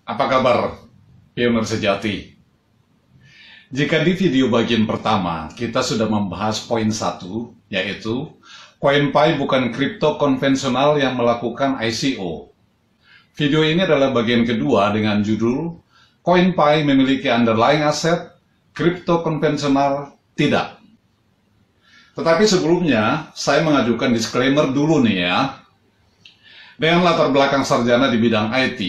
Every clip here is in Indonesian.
Apa kabar, pioner sejati? Jika di video bagian pertama kita sudah membahas poin 1, yaitu CoinPy bukan kripto konvensional yang melakukan ICO. Video ini adalah bagian kedua dengan judul CoinPy memiliki underlying aset, kripto konvensional tidak. Tetapi sebelumnya, saya mengajukan disclaimer dulu nih ya. Dengan latar belakang sarjana di bidang IT,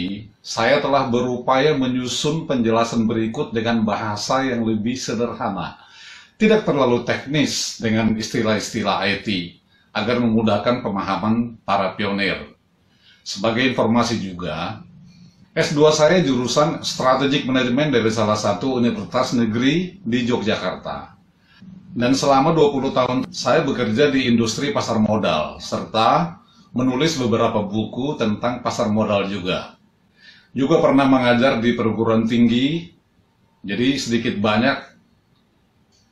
saya telah berupaya menyusun penjelasan berikut dengan bahasa yang lebih sederhana, tidak terlalu teknis dengan istilah-istilah IT, agar memudahkan pemahaman para pionir. Sebagai informasi juga, S2 saya jurusan Strategic Management dari salah satu universitas negeri di Yogyakarta. Dan selama 20 tahun saya bekerja di industri pasar modal, serta menulis beberapa buku tentang pasar modal juga. Juga pernah mengajar di perguruan tinggi, jadi sedikit banyak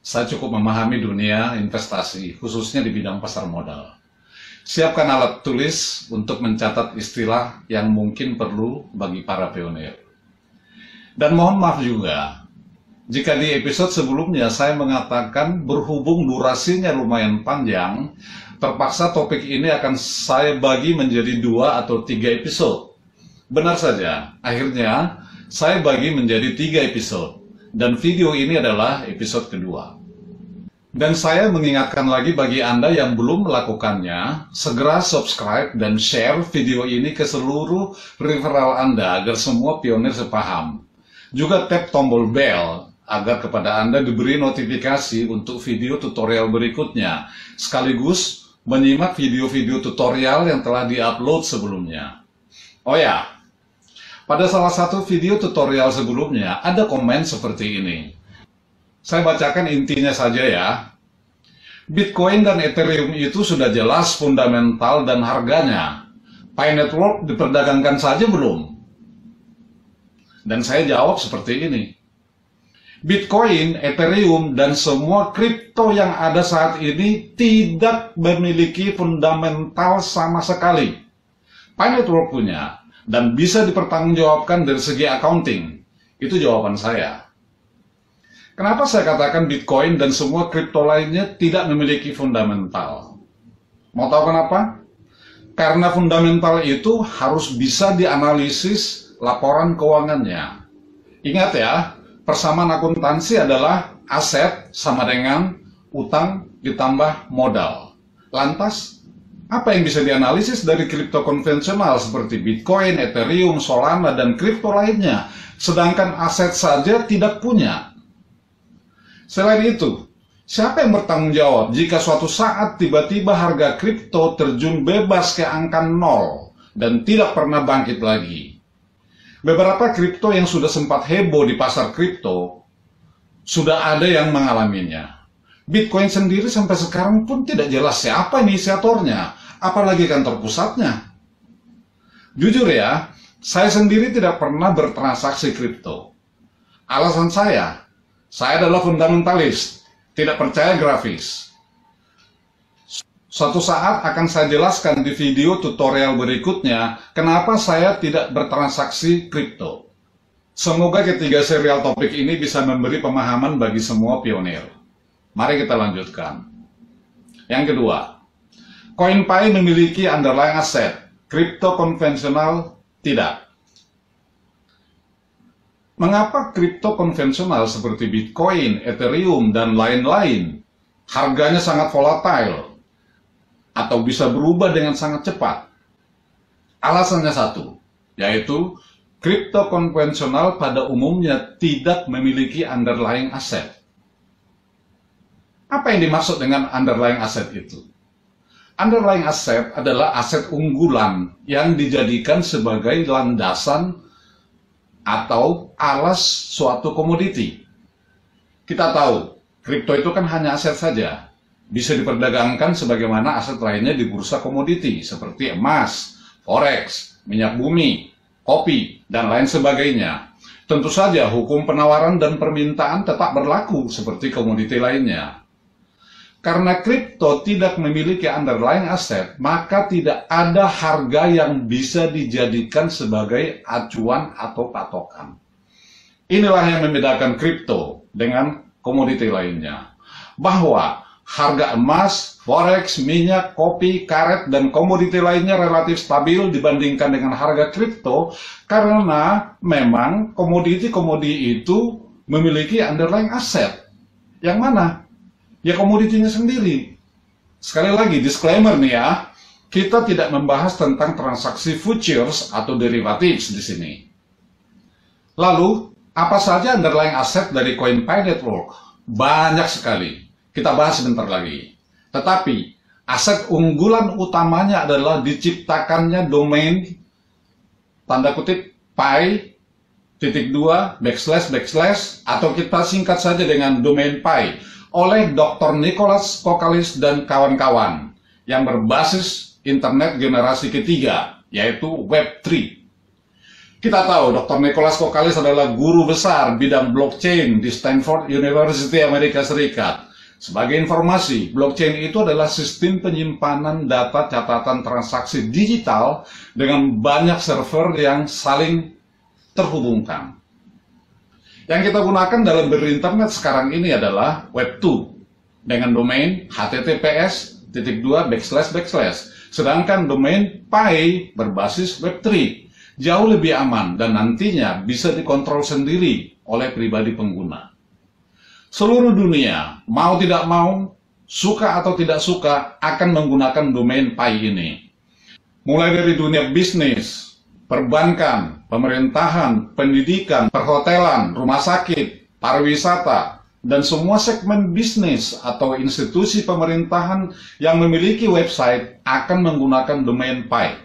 saya cukup memahami dunia investasi, khususnya di bidang pasar modal. Siapkan alat tulis untuk mencatat istilah yang mungkin perlu bagi para pionir. Dan mohon maaf juga, jika di episode sebelumnya saya mengatakan berhubung durasinya lumayan panjang, terpaksa topik ini akan saya bagi menjadi 2 atau 3 episode. Benar saja, akhirnya saya bagi menjadi 3 episode, dan video ini adalah episode kedua. Dan saya mengingatkan lagi bagi Anda yang belum melakukannya, segera subscribe dan share video ini ke seluruh referral Anda agar semua pionir sepaham. Juga tap tombol bell agar kepada Anda diberi notifikasi untuk video tutorial berikutnya, sekaligus menyimak video-video tutorial yang telah diupload sebelumnya. Oh ya, pada salah satu video tutorial sebelumnya ada komen seperti ini. Saya bacakan intinya saja ya. Bitcoin dan Ethereum itu sudah jelas fundamental dan harganya. Pi Network diperdagangkan saja belum? Dan saya jawab seperti ini. Bitcoin, Ethereum, dan semua kripto yang ada saat ini tidak memiliki fundamental sama sekali. Pi Network punya, dan bisa dipertanggungjawabkan dari segi accounting. Itu jawaban saya. Kenapa saya katakan Bitcoin dan semua kripto lainnya tidak memiliki fundamental? Mau tahu kenapa? Karena fundamental itu harus bisa dianalisis laporan keuangannya. Ingat ya, persamaan akuntansi adalah aset sama dengan utang ditambah modal. Lantas, apa yang bisa dianalisis dari kripto konvensional seperti Bitcoin, Ethereum, Solana, dan kripto lainnya, sedangkan aset saja tidak punya? Selain itu, siapa yang bertanggung jawab jika suatu saat tiba-tiba harga kripto terjun bebas ke angka 0 dan tidak pernah bangkit lagi? Beberapa kripto yang sudah sempat heboh di pasar kripto, sudah ada yang mengalaminya. Bitcoin sendiri sampai sekarang pun tidak jelas siapa inisiatornya, apalagi kantor pusatnya. Jujur ya, saya sendiri tidak pernah bertransaksi kripto. Alasan saya adalah fundamentalis, tidak percaya grafis. Suatu saat akan saya jelaskan di video tutorial berikutnya kenapa saya tidak bertransaksi kripto. Semoga ketiga serial topik ini bisa memberi pemahaman bagi semua pionir. Mari kita lanjutkan. Yang kedua, CoinPy memiliki underlying aset, kripto konvensional tidak. Mengapa kripto konvensional seperti Bitcoin, Ethereum, dan lain-lain harganya sangat volatile atau bisa berubah dengan sangat cepat? Alasannya satu, yaitu kripto konvensional pada umumnya tidak memiliki underlying asset. Apa yang dimaksud dengan underlying asset itu? Underlying asset adalah aset unggulan yang dijadikan sebagai landasan atau alas suatu komoditi. Kita tahu, kripto itu kan hanya aset saja. Bisa diperdagangkan sebagaimana aset lainnya di bursa komoditi, seperti emas, forex, minyak bumi, kopi, dan lain sebagainya. Tentu saja hukum penawaran dan permintaan tetap berlaku seperti komoditi lainnya. Karena kripto tidak memiliki underlying aset, maka tidak ada harga yang bisa dijadikan sebagai acuan atau patokan. Inilah yang membedakan kripto dengan komoditi lainnya. Bahwa harga emas, forex, minyak, kopi, karet, dan komoditi lainnya relatif stabil dibandingkan dengan harga kripto karena memang komoditi-komoditi itu memiliki underlying aset. Yang mana? Ya komoditinya sendiri. Sekali lagi, disclaimer nih ya, kita tidak membahas tentang transaksi futures atau derivatives di sini. Lalu, apa saja underlying aset dari CoinPy Network? Banyak sekali. Kita bahas sebentar lagi. Tetapi, aset unggulan utamanya adalah diciptakannya domain, tanda kutip, pi.2, // atau kita singkat saja dengan domain pi, oleh Dr. Nicholas Kokalis dan kawan-kawan yang berbasis internet generasi ketiga, yaitu Web3. Kita tahu Dr. Nicholas Kokalis adalah guru besar bidang blockchain di Stanford University Amerika Serikat. Sebagai informasi, blockchain itu adalah sistem penyimpanan data catatan transaksi digital dengan banyak server yang saling terhubungkan. Yang kita gunakan dalam berinternet sekarang ini adalah Web2 dengan domain https://. Sedangkan domain pi berbasis Web3 jauh lebih aman dan nantinya bisa dikontrol sendiri oleh pribadi pengguna. Seluruh dunia, mau tidak mau, suka atau tidak suka, akan menggunakan domain pi ini. Mulai dari dunia bisnis, perbankan, pemerintahan, pendidikan, perhotelan, rumah sakit, pariwisata, dan semua segmen bisnis atau institusi pemerintahan yang memiliki website akan menggunakan domain pi.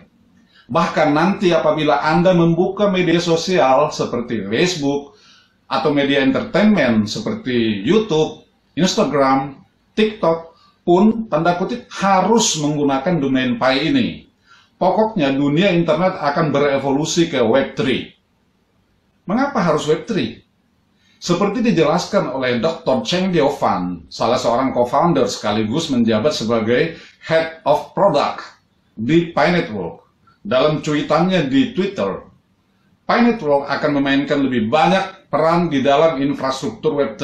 Bahkan nanti apabila Anda membuka media sosial seperti Facebook atau media entertainment seperti YouTube, Instagram, TikTok pun tanda kutip harus menggunakan domain pi ini. Pokoknya dunia internet akan berevolusi ke Web3. Mengapa harus Web3? Seperti dijelaskan oleh Dr. Cheng Diofan, salah seorang co-founder sekaligus menjabat sebagai Head of Product di Pi Network. Dalam cuitannya di Twitter, Pi Network akan memainkan lebih banyak peran di dalam infrastruktur Web3,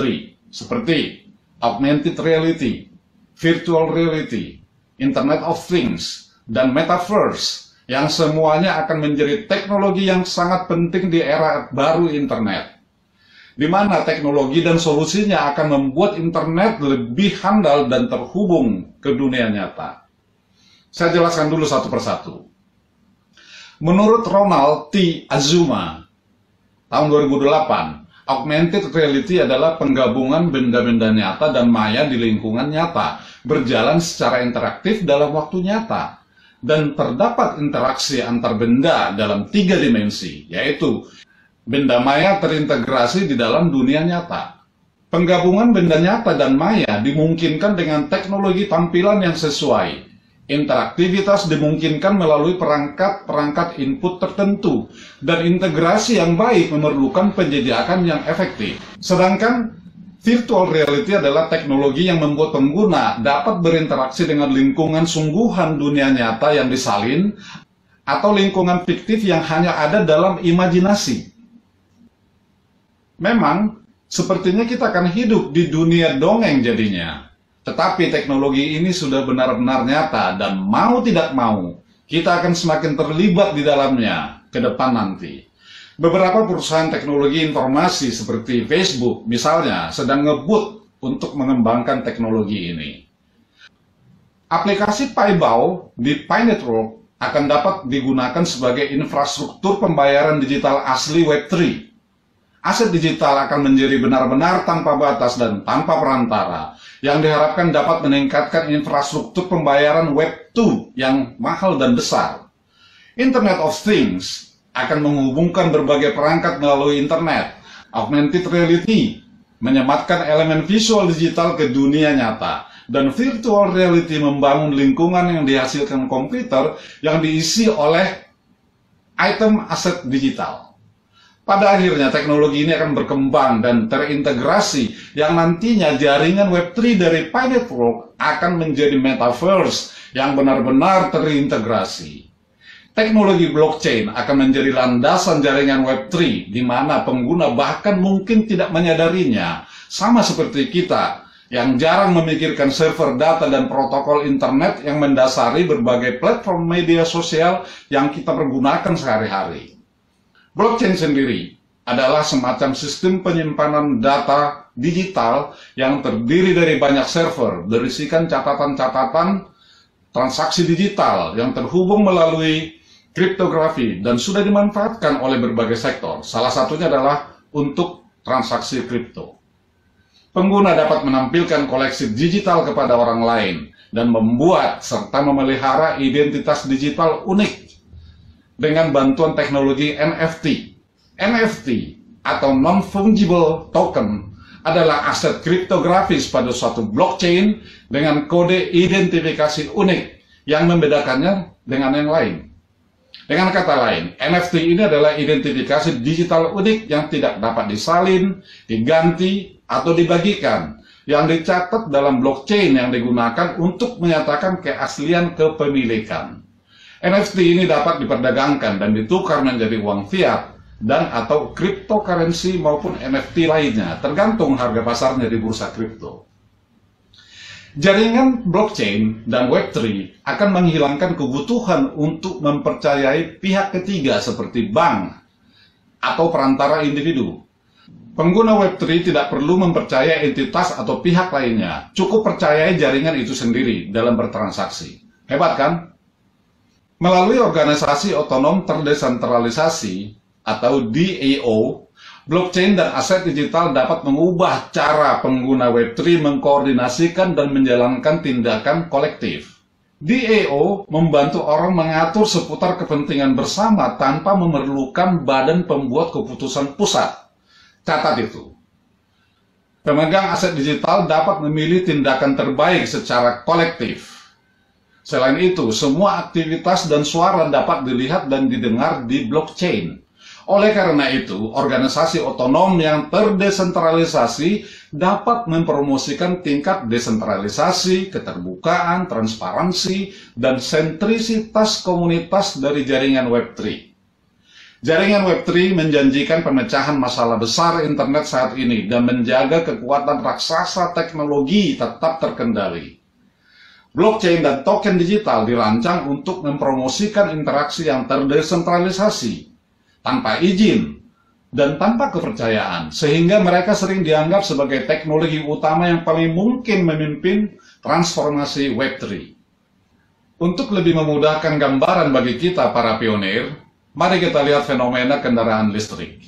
seperti augmented reality, virtual reality, Internet of Things, dan Metaverse, yang semuanya akan menjadi teknologi yang sangat penting di era baru internet, di mana teknologi dan solusinya akan membuat internet lebih handal dan terhubung ke dunia nyata. Saya jelaskan dulu satu persatu. Menurut Ronald T. Azuma, tahun 2008, augmented reality adalah penggabungan benda-benda nyata dan maya di lingkungan nyata, berjalan secara interaktif dalam waktu nyata. Dan terdapat interaksi antar benda dalam 3 dimensi, yaitu benda maya terintegrasi di dalam dunia nyata. Penggabungan benda nyata dan maya dimungkinkan dengan teknologi tampilan yang sesuai. Interaktivitas dimungkinkan melalui perangkat-perangkat input tertentu, dan integrasi yang baik memerlukan penyediaan yang efektif. Sedangkan virtual reality adalah teknologi yang membuat pengguna dapat berinteraksi dengan lingkungan sungguhan dunia nyata yang disalin, atau lingkungan fiktif yang hanya ada dalam imajinasi. Memang, sepertinya kita akan hidup di dunia dongeng jadinya. Tetapi teknologi ini sudah benar-benar nyata dan mau tidak mau, kita akan semakin terlibat di dalamnya ke depan nanti. Beberapa perusahaan teknologi informasi seperti Facebook misalnya sedang ngebut untuk mengembangkan teknologi ini. Aplikasi PayBao di Pi Network akan dapat digunakan sebagai infrastruktur pembayaran digital asli Web3. Aset digital akan menjadi benar-benar tanpa batas dan tanpa perantara, yang diharapkan dapat meningkatkan infrastruktur pembayaran Web2 yang mahal dan besar. Internet of Things akan menghubungkan berbagai perangkat melalui internet. Augmented reality menyematkan elemen visual digital ke dunia nyata, dan virtual reality membangun lingkungan yang dihasilkan komputer yang diisi oleh item aset digital. Pada akhirnya teknologi ini akan berkembang dan terintegrasi yang nantinya jaringan Web3 dari Pi Network akan menjadi metaverse yang benar-benar terintegrasi. Teknologi blockchain akan menjadi landasan jaringan Web3 di mana pengguna bahkan mungkin tidak menyadarinya, sama seperti kita yang jarang memikirkan server data dan protokol internet yang mendasari berbagai platform media sosial yang kita pergunakan sehari-hari. Blockchain sendiri adalah semacam sistem penyimpanan data digital yang terdiri dari banyak server berisikan catatan-catatan transaksi digital yang terhubung melalui kriptografi dan sudah dimanfaatkan oleh berbagai sektor. Salah satunya adalah untuk transaksi kripto. Pengguna dapat menampilkan koleksi digital kepada orang lain dan membuat serta memelihara identitas digital unik dengan bantuan teknologi NFT. NFT atau non-fungible token adalah aset kriptografis pada suatu blockchain dengan kode identifikasi unik yang membedakannya dengan yang lain. Dengan kata lain, NFT ini adalah identifikasi digital unik yang tidak dapat disalin, diganti, atau dibagikan, yang dicatat dalam blockchain yang digunakan untuk menyatakan keaslian kepemilikan. NFT ini dapat diperdagangkan dan ditukar menjadi uang fiat dan atau cryptocurrency maupun NFT lainnya, tergantung harga pasarnya di bursa kripto. Jaringan blockchain dan Web3 akan menghilangkan kebutuhan untuk mempercayai pihak ketiga seperti bank atau perantara individu. Pengguna Web3 tidak perlu mempercayai entitas atau pihak lainnya, cukup percayai jaringan itu sendiri dalam bertransaksi. Hebat kan? Melalui organisasi otonom terdesentralisasi atau DAO, blockchain dan aset digital dapat mengubah cara pengguna Web3 mengkoordinasikan dan menjalankan tindakan kolektif. DAO membantu orang mengatur seputar kepentingan bersama tanpa memerlukan badan pembuat keputusan pusat. Catat itu. Pemegang aset digital dapat memilih tindakan terbaik secara kolektif. Selain itu, semua aktivitas dan suara dapat dilihat dan didengar di blockchain. Oleh karena itu, organisasi otonom yang terdesentralisasi dapat mempromosikan tingkat desentralisasi, keterbukaan, transparansi, dan sentrisitas komunitas dari jaringan Web3. Jaringan Web3 menjanjikan pemecahan masalah besar internet saat ini dan menjaga kekuatan raksasa teknologi tetap terkendali. Blockchain dan token digital dirancang untuk mempromosikan interaksi yang terdesentralisasi, tanpa izin, dan tanpa kepercayaan, sehingga mereka sering dianggap sebagai teknologi utama yang paling mungkin memimpin transformasi Web3. Untuk lebih memudahkan gambaran bagi kita para pionir, mari kita lihat fenomena kendaraan listrik.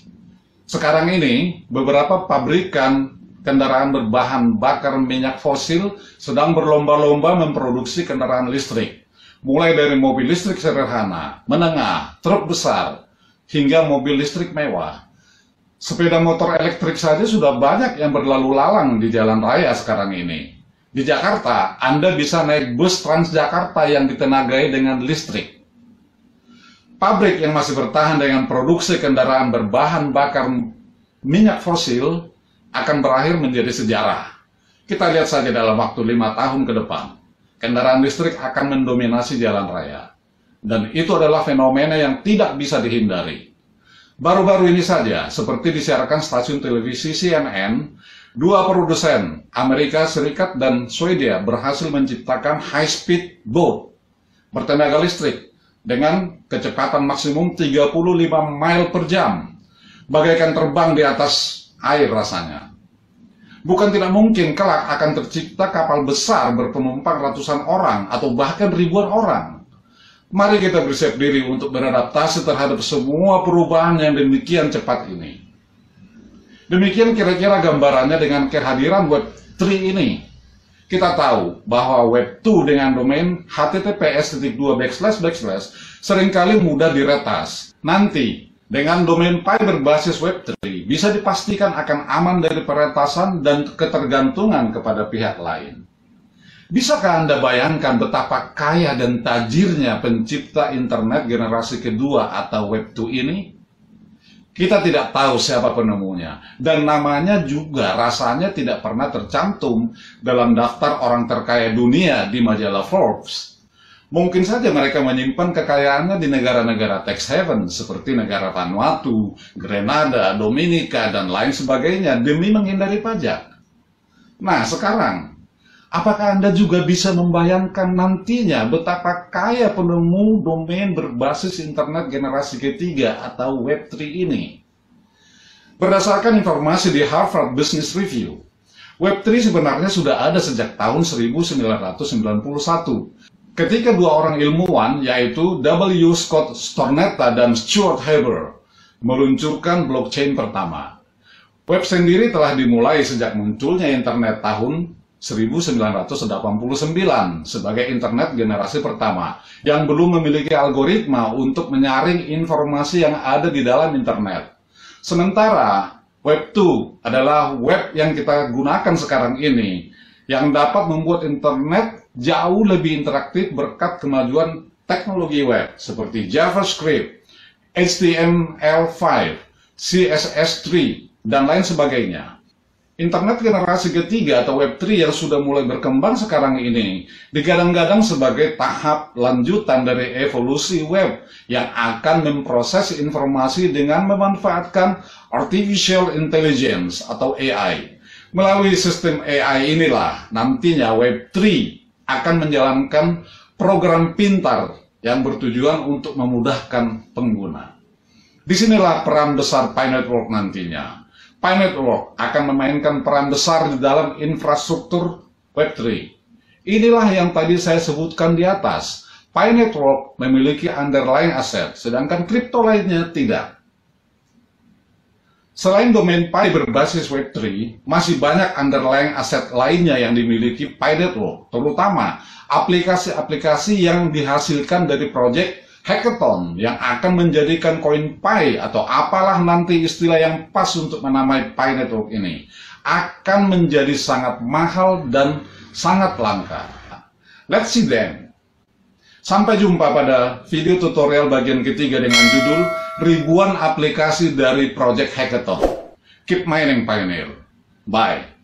Sekarang ini, beberapa pabrikan kendaraan berbahan bakar minyak fosil sedang berlomba-lomba memproduksi kendaraan listrik. Mulai dari mobil listrik sederhana, menengah, truk besar, hingga mobil listrik mewah. Sepeda motor elektrik saja sudah banyak yang berlalu lalang di jalan raya sekarang ini. Di Jakarta, Anda bisa naik bus Transjakarta yang ditenagai dengan listrik. Pabrik yang masih bertahan dengan produksi kendaraan berbahan bakar minyak fosil akan berakhir menjadi sejarah. Kita lihat saja dalam waktu 5 tahun ke depan, kendaraan listrik akan mendominasi jalan raya. Dan itu adalah fenomena yang tidak bisa dihindari. Baru-baru ini saja, seperti disiarkan stasiun televisi CNN, dua produsen Amerika Serikat dan Swedia berhasil menciptakan high-speed boat bertenaga listrik dengan kecepatan maksimum 35 mile per jam, bagaikan terbang di atas air rasanya. Bukan tidak mungkin kelak akan tercipta kapal besar berpenumpang ratusan orang atau bahkan ribuan orang. Mari kita bersiap diri untuk beradaptasi terhadap semua perubahan yang demikian cepat ini. Demikian kira-kira gambarannya dengan kehadiran Web3 ini. Kita tahu bahwa Web2 dengan domain https:// seringkali mudah diretas. Nanti, dengan domain Pi berbasis Web3, bisa dipastikan akan aman dari peretasan dan ketergantungan kepada pihak lain. Bisakah Anda bayangkan betapa kaya dan tajirnya pencipta internet generasi kedua atau Web2 ini? Kita tidak tahu siapa penemunya, dan namanya juga rasanya tidak pernah tercantum dalam daftar orang terkaya dunia di majalah Forbes. Mungkin saja mereka menyimpan kekayaannya di negara-negara tax haven seperti negara Vanuatu, Grenada, Dominika, dan lain sebagainya demi menghindari pajak. Nah, sekarang, apakah Anda juga bisa membayangkan nantinya betapa kaya penemu domain berbasis internet generasi ketiga atau Web3 ini? Berdasarkan informasi di Harvard Business Review, Web3 sebenarnya sudah ada sejak tahun 1991. Ketika dua orang ilmuwan, yaitu W. Scott Stornetta dan Stuart Haber, meluncurkan blockchain pertama. Web sendiri telah dimulai sejak munculnya internet tahun 1989 sebagai internet generasi pertama yang belum memiliki algoritma untuk menyaring informasi yang ada di dalam internet. Sementara Web 2 adalah web yang kita gunakan sekarang ini yang dapat membuat internet jauh lebih interaktif berkat kemajuan teknologi web seperti JavaScript, HTML5, CSS3, dan lain sebagainya. Internet generasi ketiga atau Web3 yang sudah mulai berkembang sekarang ini digadang-gadang sebagai tahap lanjutan dari evolusi web yang akan memproses informasi dengan memanfaatkan Artificial Intelligence atau AI. Melalui sistem AI inilah nantinya Web3 akan menjalankan program pintar yang bertujuan untuk memudahkan pengguna. Disinilah peran besar Pi Network nantinya. Pi Network akan memainkan peran besar di dalam infrastruktur Web3. Inilah yang tadi saya sebutkan di atas. Pi Network memiliki underlying aset, sedangkan kripto lainnya tidak. Selain domain Pi berbasis Web3, masih banyak underlying aset lainnya yang dimiliki Pi Network, terutama aplikasi-aplikasi yang dihasilkan dari proyek hackathon yang akan menjadikan koin Pi atau apalah nanti istilah yang pas untuk menamai Pi Network ini akan menjadi sangat mahal dan sangat langka. Let's see them. Sampai jumpa pada video tutorial bagian ketiga dengan judul ribuan aplikasi dari Project Hackathon. Keep mining, Pioneer. Bye.